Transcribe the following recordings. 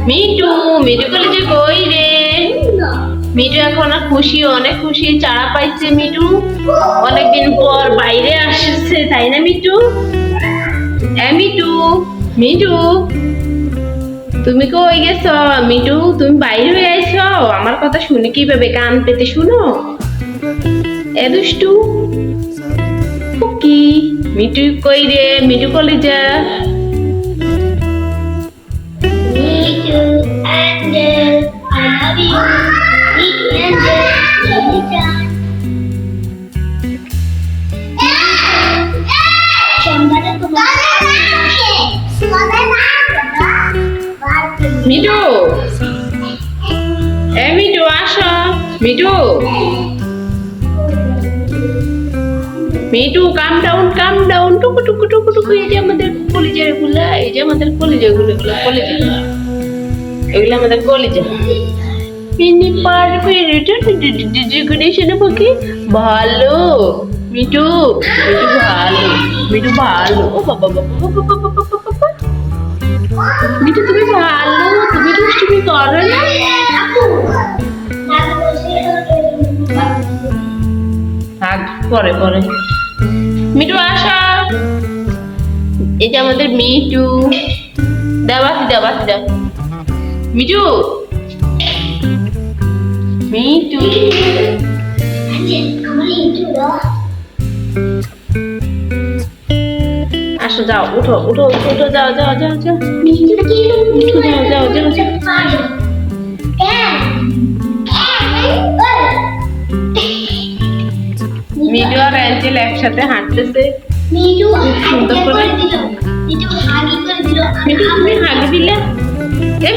Me too me too কলেজে কই রে? মিটু এখন খুশি, অনেক খুশি, চারা পাইছে মিটু, অনেকদিন পর বাইরে আসছে, তাই না মিটু? মিটু মিটু তুমি কই গেছ? মিটু তুমি বাইরে হয়ে আইছ, আমার কথা শুনে কিভাবে কান পেতে শুনো? এ দুষ্টু কি মিটু কই রে? মিটু কলেজে মিটু মিটু আসো মিটু মিটু কাম ডাউন টুকু টুকু টুকু টুকু। এই যে আমাদের কলিজার গুলা, এই যে আমাদের কলিজার গুলো, কলিজা এগুলো আমাদের কলিজা। মিনি পারফেক্ট পাখি ভালো। মিটু মিটু ভালো, মিটু ভালো। ও বাবা বাবা মিটু তুমি ভালো, তুমি দুষ্টুমি করো না। পরে পরে মিটু আসা। এই যে আমাদের মিটু, দেবাসি দেবাসি দেব। মিটু মিটু আসো, যাও উঠো উঠো উঠো, যাও যাও যাও যাও, উঠো, যাও যাও যাও যাও। মিটু আর অ্যাঞ্জেল একসাথে হাঁটতেছে, সুন্দর করে। মিটু তুমি হাগি দিলে?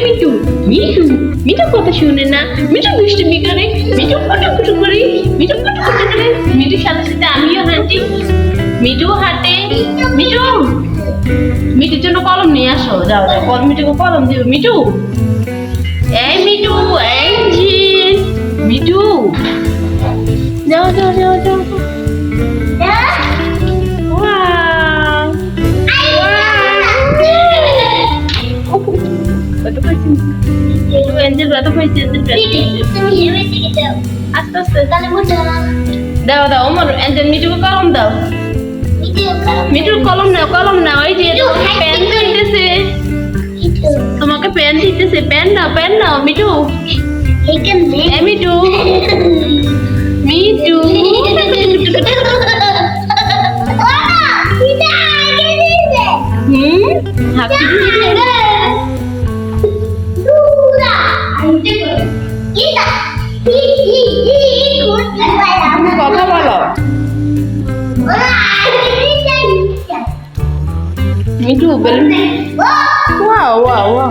মিটু মিটু মিটু কথা শুনে না, মিটু দুষ্টুমি করে, মিটু কুটু করে, মিটু কুটু করে। মিটুর সাথে সাথে আমিও হাঁটি, মিটু হাঁটে। মিটু মিটুর জন্য কলম নিয়ে আসো, যাও যাও, মিটুকে কলম দিও। মিটু মিটু অ্যাঞ্জেল মিটু, যাও যাও যাও যাও। আস্তে আস্তে দাও দাও, আমার অ্যাঞ্জেল মিটুকে কলম দাও। মিটুর কলম নাও, কলম নাও। এই যে পেন দিতেছে তোমাকে, পেন দিতেছে, পেন নাও, পেন নাও। মিটু মিটু মিটু কথা বলো। Mitu balloon, wow wow wow.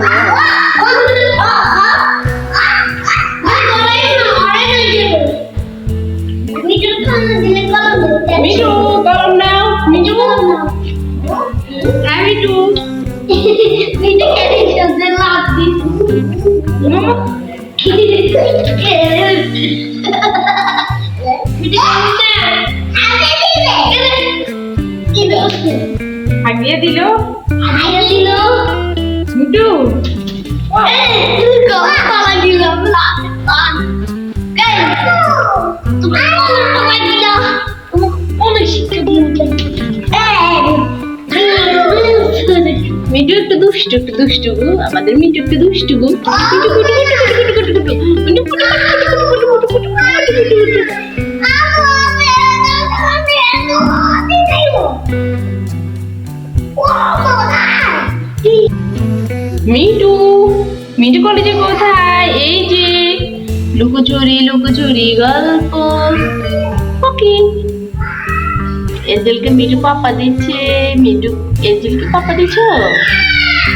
Mitu কলম নাও, মিটু মিটু হাগিয়ে দিল, মিটু মিটু একটু দুষ্টু, একটু দুষ্টু, আমাদের মিটু একটু দুষ্টু। মিটু মিটু কলেজে কোথায়? এই যে লুকোচুরি লুকোচুরি গল্প। ওকে, এঞ্জেলকে মিটু পাপা দিচ্ছে। মিটু এঞ্জেলকে পাপা দিচ্ছ?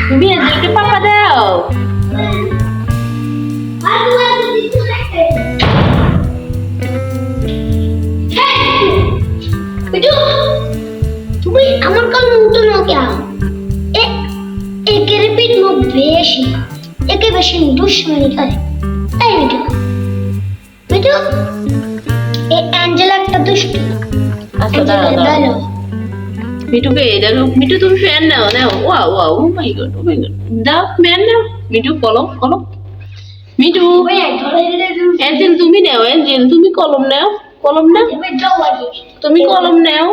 তুমি এঞ্জেলকে পাপা দাও। তুমি আমার কাছে উঠো না কেন? একে রিপিট মুখ বেশি, একে বেশি দুশ্মনী করে। এই মিটু মিটু, এই অ্যাঞ্জেলা একটা দুষ্টু। আচ্ছা দাঁড়াও, মিটুকে দেখো। মিটু তুমি ফ্যান নাও, নাও। ওয়াও ওয়াও, ও মাই গড, ও মাই গড, দাও ফ্যান নাও। মিঠু কলম কলম মিঠু এঞ্জেল তুমি নাও এঞ্জেল তুমি কলম নাও তুমি কলম নাও